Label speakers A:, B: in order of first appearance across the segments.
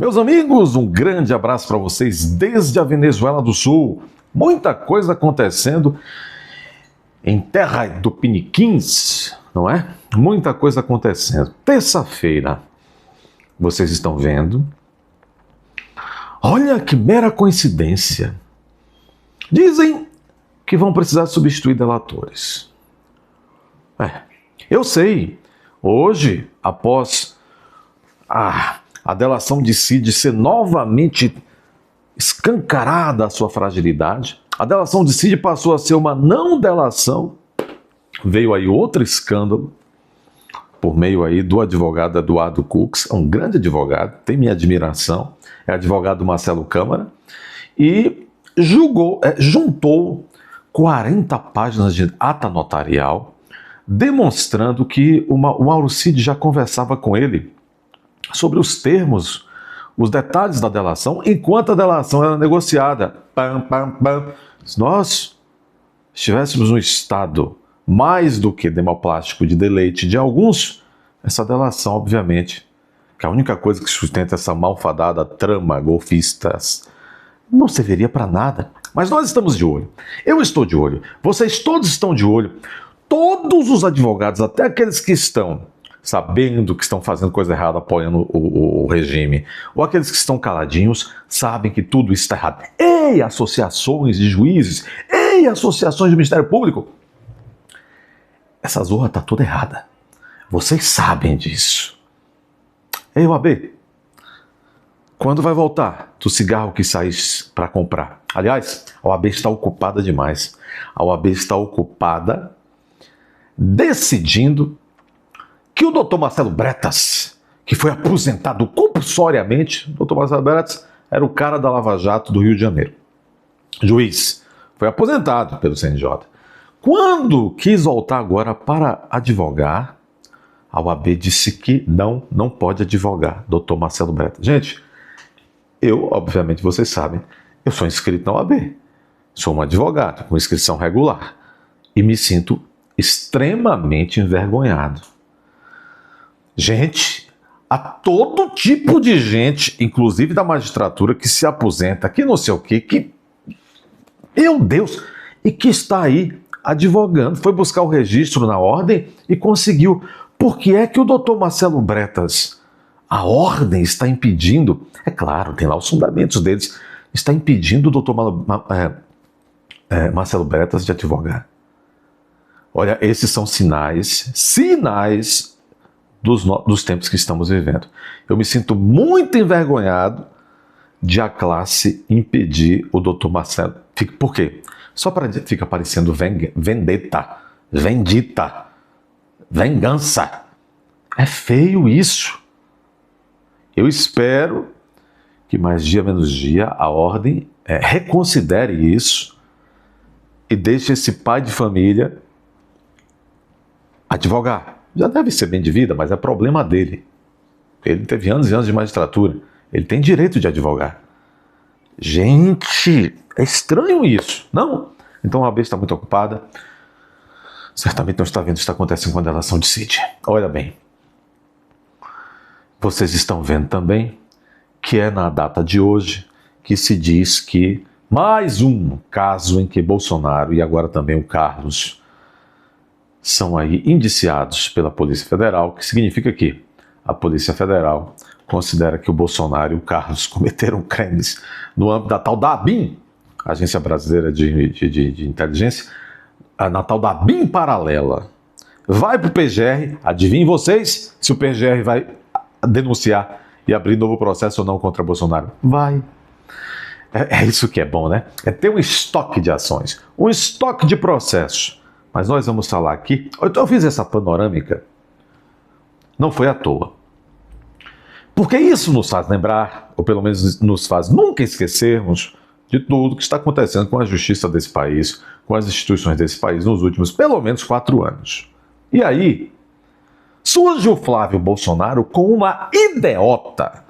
A: Meus amigos, um grande abraço para vocês desde a Venezuela do Sul. Muita coisa acontecendo em terra do Piniquins, não é? Muita coisa acontecendo. Terça-feira, vocês estão vendo? Olha que mera coincidência. Dizem que vão precisar substituir delatores. Eu sei, hoje, após a delação de Cid ser novamente escancarada a sua fragilidade, a delação de Cid passou a ser uma não delação, veio aí outro escândalo, por meio aí do advogado Eduardo Cux, um grande advogado, tem minha admiração, é advogado Marcelo Câmara, e juntou 40 páginas de ata notarial, demonstrando que o Mauro Cid já conversava com ele sobre os termos, os detalhes da delação, enquanto a delação era negociada. Se nós estivéssemos no estado mais do que demoplástico de deleite de alguns, essa delação, obviamente, que a única coisa que sustenta essa malfadada trama golfistas, não serviria para nada. Mas nós estamos de olho. Eu estou de olho. Vocês todos estão de olho. Todos os advogados, até aqueles que estão sabendo que estão fazendo coisa errada, apoiando o regime, ou aqueles que estão caladinhos, sabem que tudo está errado. Ei, associações de juízes, ei, associações de Ministério Público, essa zorra está toda errada. Vocês sabem disso. Ei, OAB, quando vai voltar do cigarro que saís para comprar? Aliás, a OAB está ocupada demais. A OAB está ocupada decidindo que o doutor Marcelo Bretas, que foi aposentado compulsoriamente, o doutor Marcelo Bretas era o cara da Lava Jato do Rio de Janeiro. Juiz, foi aposentado pelo CNJ. Quando quis voltar agora para advogar, a OAB disse que não pode advogar, doutor Marcelo Bretas. Gente, eu, obviamente, vocês sabem, eu sou inscrito na OAB, sou um advogado com inscrição regular e me sinto extremamente envergonhado. Gente, há todo tipo de gente, inclusive da magistratura, que se aposenta, que não sei o quê, que, meu Deus, e que está aí advogando, foi buscar o registro na ordem e conseguiu. Por que é que o doutor Marcelo Bretas, a ordem está impedindo, é claro, tem lá os fundamentos deles, está impedindo o doutor Marcelo Bretas de advogar? Olha, esses são sinais dos tempos que estamos vivendo. Eu me sinto muito envergonhado de a classe impedir o doutor Marcelo. Por quê? Só para fica parecendo vendetta, vingança. É feio isso. Eu espero que mais dia menos dia a ordem reconsidere isso e deixe esse pai de família advogar. Já deve ser bem de vida, mas é problema dele. Ele teve anos e anos de magistratura. Ele tem direito de advogar. Gente, é estranho isso, não? Então a OAB está muito ocupada. Certamente não está vendo o que está acontecendo com a delação de Cid. Olha bem. Vocês estão vendo também que é na data de hoje que se diz que mais um caso em que Bolsonaro e agora também o Carlos são aí indiciados pela Polícia Federal, que significa que a Polícia Federal considera que o Bolsonaro e o Carlos cometeram crimes no âmbito da tal da ABIN, Agência Brasileira de Inteligência, na tal da ABIN paralela. Vai para o PGR, adivinhem vocês se o PGR vai denunciar e abrir novo processo ou não contra Bolsonaro. Vai. É isso que é bom, né? É ter um estoque de ações, um estoque de processos. Mas nós vamos falar aqui, eu fiz essa panorâmica, não foi à toa. Porque isso nos faz lembrar, ou pelo menos nos faz nunca esquecermos de tudo que está acontecendo com a justiça desse país, com as instituições desse país nos últimos pelo menos 4 anos. E aí, surge o Flávio Bolsonaro com uma idiota.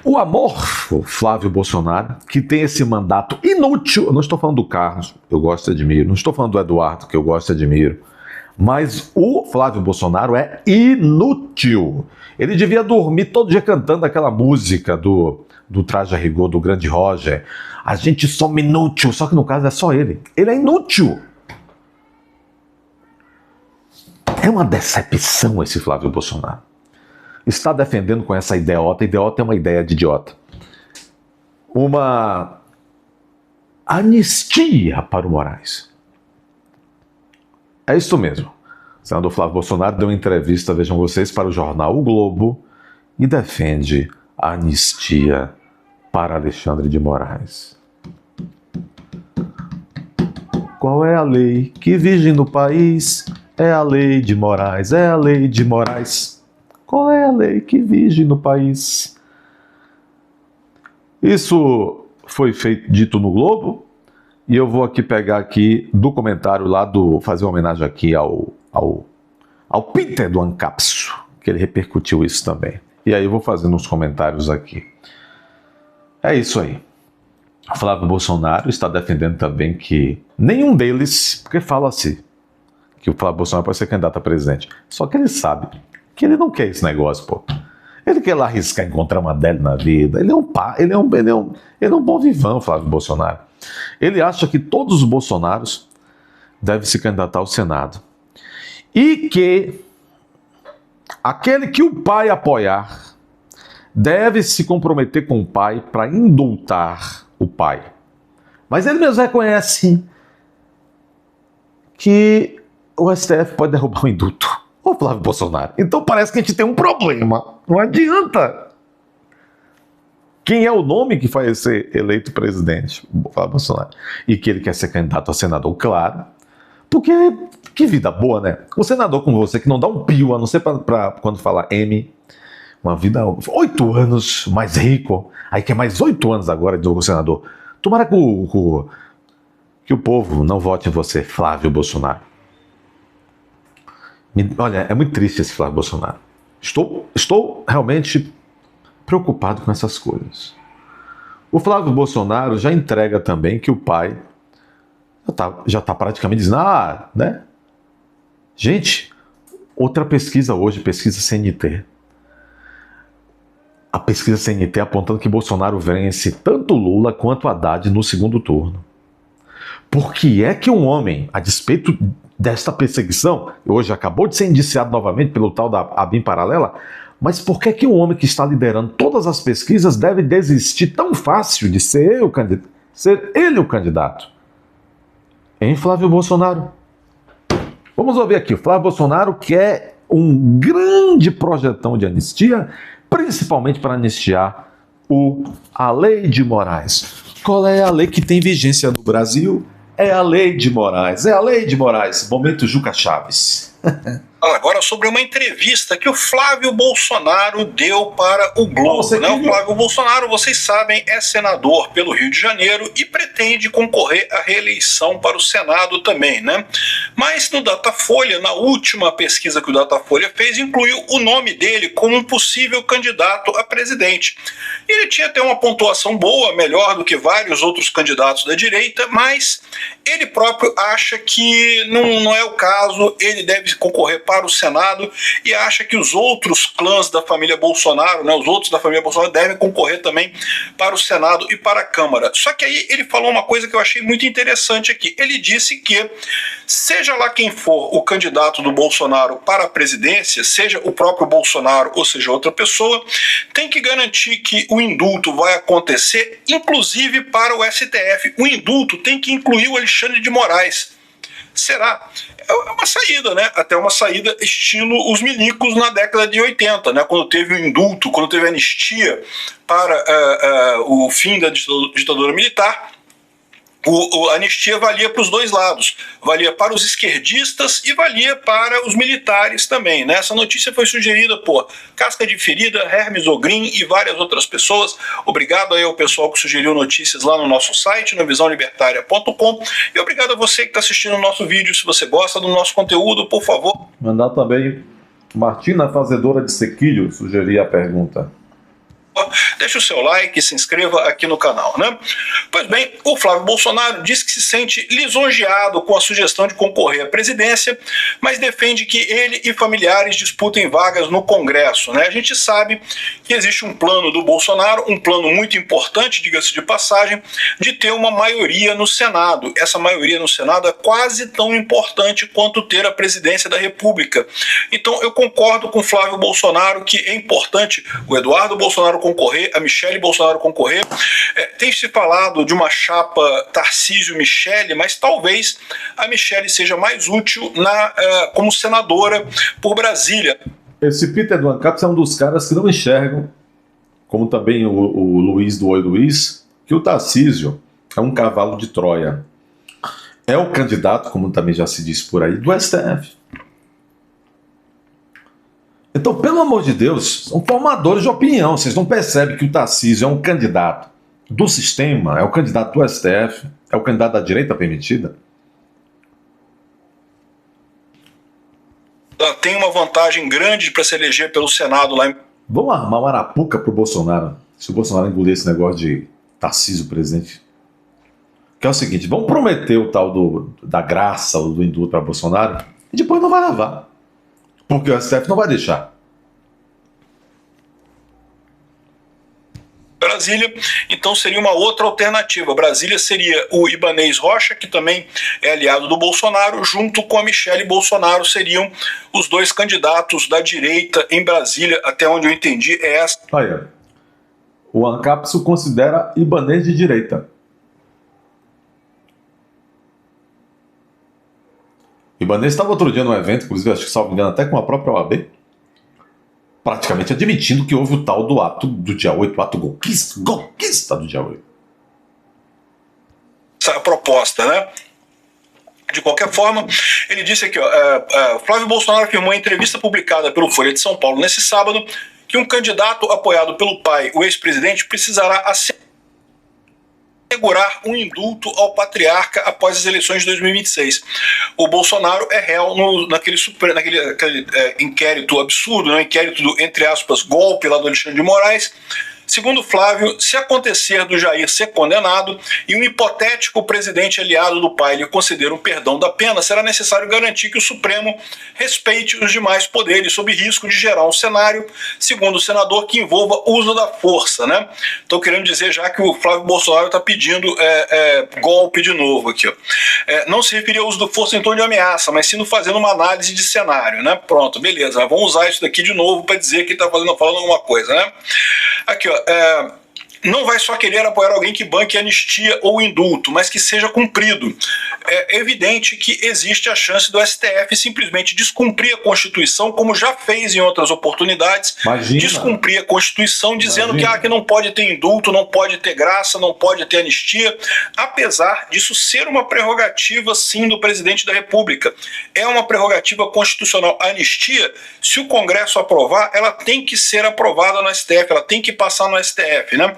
A: O amorfo Flávio Bolsonaro, que tem esse mandato inútil, eu não estou falando do Carlos, eu gosto e admiro, não estou falando do Eduardo, que eu gosto e admiro, Mas o Flávio Bolsonaro é inútil. Ele devia dormir todo dia cantando aquela música do Traje a Rigor, do Grande Roger. A gente soma inútil, só que no caso é só ele. Ele é inútil. É uma decepção esse Flávio Bolsonaro. Está defendendo com essa idiota. Idiota é uma ideia de idiota. Uma anistia para o Moraes. É isso mesmo. O senador Flávio Bolsonaro deu uma entrevista, vejam vocês, para o jornal O Globo e defende a anistia para Alexandre de Moraes. Qual é a lei que vige no país? É a lei de Moraes, é a lei de Moraes. Qual é a lei que vige no país? Isso foi dito no Globo, e eu vou aqui pegar aqui do comentário lá fazer uma homenagem aqui ao Peter do Ancapso, que ele repercutiu isso também. E aí eu vou fazendo uns comentários aqui. É isso aí. O Flávio Bolsonaro está defendendo também que nenhum deles, porque fala-se que o Flávio Bolsonaro pode ser candidato a presidente, só que ele sabe que ele não quer esse negócio, pô. Ele quer lá arriscar encontrar uma dele na vida. Ele é um bom vivão, Flávio Bolsonaro. Ele acha que todos os Bolsonaros devem se candidatar ao Senado. E que aquele que o pai apoiar deve se comprometer com o pai para indultar o pai. Mas ele mesmo reconhece que o STF pode derrubar o indulto. Ô Flávio Bolsonaro, então parece que a gente tem um problema. Não adianta. Quem é o nome que vai ser eleito presidente? Flávio Bolsonaro. E que ele quer ser candidato a senador, claro. Porque que vida boa, né? Um senador como você que não dá um pio, a não ser para quando fala M. Uma vida 8 anos mais rico. Aí quer mais 8 anos agora de novo senador. Tomara que o povo não vote em você, Flávio Bolsonaro. Olha, é muito triste esse Flávio Bolsonaro. Estou realmente preocupado com essas coisas. O Flávio Bolsonaro já entrega também que o pai já está praticamente dizendo, né? Gente, outra pesquisa hoje, pesquisa CNT. A pesquisa CNT apontando que Bolsonaro vence tanto Lula quanto Haddad no segundo turno. Por que é que um homem, a despeito desta perseguição, hoje acabou de ser indiciado novamente pelo tal da ABIN paralela, mas por que é que um homem que está liderando todas as pesquisas deve desistir tão fácil de ser ele o candidato? Hein, Flávio Bolsonaro? Vamos ouvir aqui. O Flávio Bolsonaro quer um grande projetão de anistia, principalmente para anistiar a lei de Moraes. Qual é a lei que tem vigência no Brasil? É a lei de Moraes. É a lei de Moraes. Momento Juca Chaves.
B: Agora sobre uma entrevista que o Flávio Bolsonaro deu para o Globo. O Flávio Bolsonaro, vocês sabem, é senador pelo Rio de Janeiro e pretende concorrer à reeleição para o Senado também, né? Mas no Datafolha, na última pesquisa que o Datafolha fez, incluiu o nome dele como um possível candidato a presidente. Ele tinha até uma pontuação boa, melhor do que vários outros candidatos da direita, mas ele próprio acha que não é o caso, ele deve concorrer para o Senado e acha que os outros clãs da família Bolsonaro, os outros da família Bolsonaro devem concorrer também para o Senado e para a Câmara. Só que aí ele falou uma coisa que eu achei muito interessante aqui. Ele disse que, seja lá quem for o candidato do Bolsonaro para a presidência, seja o próprio Bolsonaro ou seja outra pessoa, tem que garantir que o indulto vai acontecer, inclusive para o STF. O indulto tem que incluir o Alexandre de Moraes. Será? É uma saída, né? Até uma saída estilo os milicos na década de 80, né? Quando teve o indulto, quando teve a anistia para o fim da ditadura militar, a anistia valia para os dois lados, valia para os esquerdistas e valia para os militares também, né? Essa notícia foi sugerida por Casca de Ferida, Hermes Ogrin e várias outras pessoas. Obrigado aí ao pessoal que sugeriu notícias lá no nosso site, no visãolibertaria.com, e obrigado a você que está assistindo o nosso vídeo. Se você gosta do nosso conteúdo, por favor...
A: Mandar também Martina Fazedora de Sequilho sugerir a pergunta.
B: deixe o seu like e se inscreva aqui no canal, né? Pois bem, o Flávio Bolsonaro diz que se sente lisonjeado com a sugestão de concorrer à presidência, mas defende que ele e familiares disputem vagas no Congresso, né? A gente sabe que existe um plano do Bolsonaro, um plano muito importante, diga-se de passagem, de ter uma maioria no Senado. Essa maioria no Senado é quase tão importante quanto ter a presidência da República. Então eu concordo com o Flávio Bolsonaro que é importante o Eduardo Bolsonaro concorrer, a Michele Bolsonaro concorrer. Tem se falado de uma chapa Tarcísio-Michele, mas talvez a Michele seja mais útil como senadora por Brasília.
A: Esse Peter do ANCAP é um dos caras que não enxergam, como também o Luiz do Oi Luiz, que o Tarcísio é um cavalo de Troia. É o candidato, como também já se disse por aí, do STF. Então, pelo amor de Deus, são formadores de opinião. Vocês não percebem que o Tarcísio é um candidato do sistema, é o candidato do STF, é o candidato da direita permitida?
B: Ela tem uma vantagem grande para se eleger pelo Senado lá em...
A: Vamos armar uma arapuca pro Bolsonaro, se o Bolsonaro engolir esse negócio de Tarcísio presidente. Que é o seguinte, vamos prometer o tal da graça ou do indulto para Bolsonaro e depois não vai levar. Porque o STF não vai deixar.
B: Brasília, então seria uma outra alternativa. Brasília seria o Ibanez Rocha, que também é aliado do Bolsonaro, junto com a Michele Bolsonaro, seriam os dois candidatos da direita em Brasília, até onde eu entendi é essa.
A: Olha, o ANCAP se considera Ibanez de direita. Ibanez estava outro dia num evento, inclusive, acho que, salvo engano, até com a própria OAB, praticamente admitindo que houve o tal do ato do dia 8, o ato golpista do dia 8.
B: Essa proposta, né? De qualquer forma, ele disse aqui, Flávio Bolsonaro afirmou em entrevista publicada pelo Folha de São Paulo nesse sábado que um candidato apoiado pelo pai, o ex-presidente, precisará assegurar um indulto ao patriarca após as eleições de 2026. O Bolsonaro é réu naquele inquérito absurdo, né? Inquérito do, entre aspas, golpe lá do Alexandre de Moraes. Segundo Flávio, se acontecer do Jair ser condenado e um hipotético presidente aliado do pai lhe conceder um perdão da pena, será necessário garantir que o Supremo respeite os demais poderes, sob risco de gerar um cenário, segundo o senador, que envolva uso da força, né? Estou querendo dizer já que o Flávio Bolsonaro está pedindo golpe de novo aqui. Ó. Não se referia ao uso da força em tom de ameaça, mas sim fazendo uma análise de cenário, né? Pronto, beleza. Vamos usar isso daqui de novo para dizer que está falando alguma coisa, né? Aqui, ó. Não vai só querer apoiar alguém que banque anistia ou indulto, mas que seja cumprido. É evidente que existe a chance do STF simplesmente descumprir a Constituição, como já fez em outras oportunidades.
A: Imagina.
B: Descumprir a Constituição dizendo que não pode ter indulto, não pode ter graça, não pode ter anistia, apesar disso ser uma prerrogativa, sim, do presidente da República. É uma prerrogativa constitucional. A anistia, se o Congresso aprovar, ela tem que ser aprovada no STF, ela tem que passar no STF, né?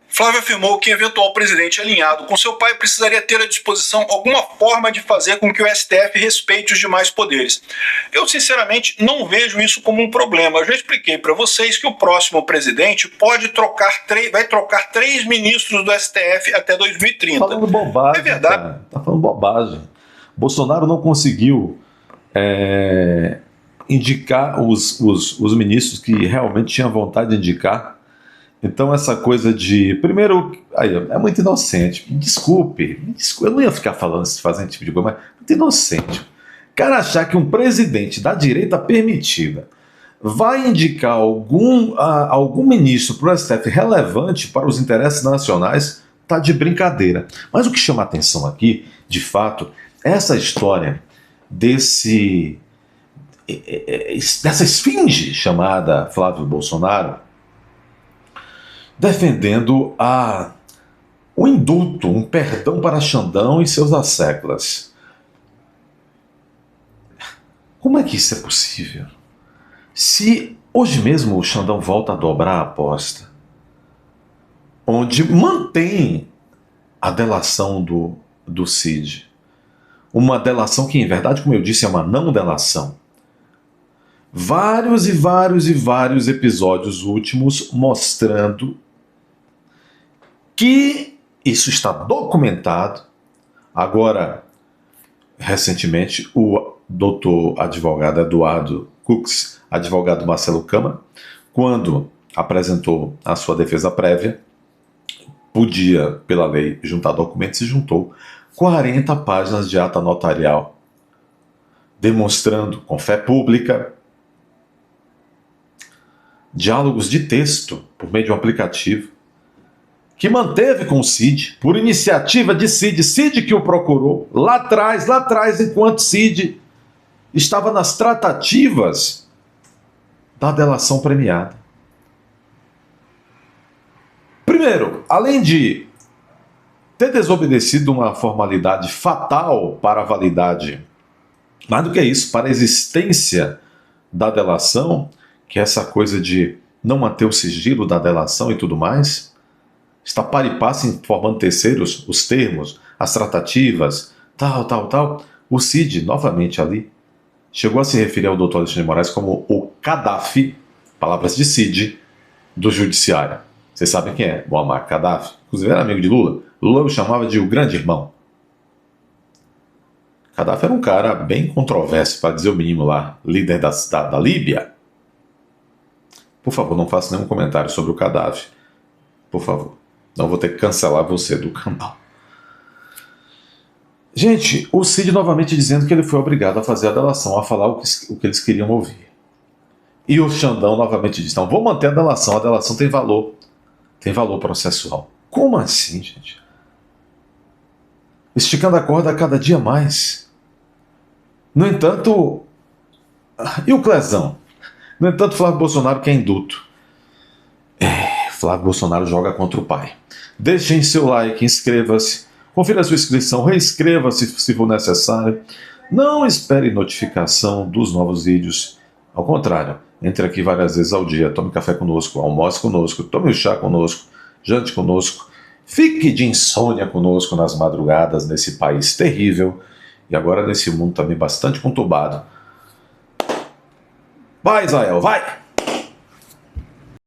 B: Flávio afirmou que eventual presidente alinhado com seu pai precisaria ter à disposição alguma forma de fazer com que o STF respeite os demais poderes. Eu, sinceramente, não vejo isso como um problema. Eu já expliquei para vocês que o próximo presidente vai trocar 3 ministros do STF até 2030.
A: Tá falando bobagem,
B: é verdade.
A: Cara. Tá falando bobagem. Bolsonaro não conseguiu indicar os ministros que realmente tinham vontade de indicar. Então essa coisa de... Primeiro, é muito inocente. Desculpe, eu não ia ficar fazendo esse tipo de coisa, mas muito inocente. O cara achar que um presidente da direita permitida vai indicar algum ministro para o STF relevante para os interesses nacionais, tá de brincadeira. Mas o que chama a atenção aqui, de fato, é essa história dessa esfinge chamada Flávio Bolsonaro, defendendo o indulto, um perdão para Xandão e seus asseclas. Como é que isso é possível? Se hoje mesmo o Xandão volta a dobrar a aposta, onde mantém a delação do Cid, uma delação que, em verdade, como eu disse, é uma não delação, vários e vários e vários episódios últimos mostrando que isso está documentado. Agora, recentemente, o doutor advogado Eduardo Cux, advogado Marcelo Câmara, quando apresentou a sua defesa prévia, podia, pela lei, juntar documentos e juntou 40 páginas de ata notarial, demonstrando com fé pública, diálogos de texto por meio de um aplicativo, que manteve com o Cid, por iniciativa de Cid que o procurou, lá atrás, enquanto Cid estava nas tratativas da delação premiada. Primeiro, além de ter desobedecido uma formalidade fatal para a validade, mais do que isso, para a existência da delação, que é essa coisa de não manter o sigilo da delação e tudo mais, está para e passo informando terceiros os termos, as tratativas, tal. O Cid, novamente ali, chegou a se referir ao doutor Alexandre de Moraes como o Gaddafi, palavras de Cid, do judiciário. Vocês sabem quem é? Muammar Gaddafi. Inclusive era amigo de Lula. Lula o chamava de o grande irmão. Gaddafi era um cara bem controverso, para dizer o mínimo lá, líder da Líbia. Por favor, não faça nenhum comentário sobre o Gaddafi. Por favor. Não vou ter que cancelar você do canal. Gente, o Cid novamente dizendo que ele foi obrigado a fazer a delação, a falar o que eles queriam ouvir. E o Xandão novamente diz, não, vou manter a delação tem valor. Tem valor processual. Como assim, gente? Esticando a corda a cada dia mais. No entanto... E o Clezão? No entanto, Flávio Bolsonaro quer induto. Flávio Bolsonaro joga contra o pai. Deixem seu like, inscreva-se, confira a sua inscrição, reinscreva-se se for necessário. Não espere notificação dos novos vídeos. Ao contrário, entre aqui várias vezes ao dia, tome café conosco, almoce conosco, tome o chá conosco, jante conosco, fique de insônia conosco nas madrugadas nesse país terrível e agora nesse mundo também bastante conturbado. Vai, Israel, vai!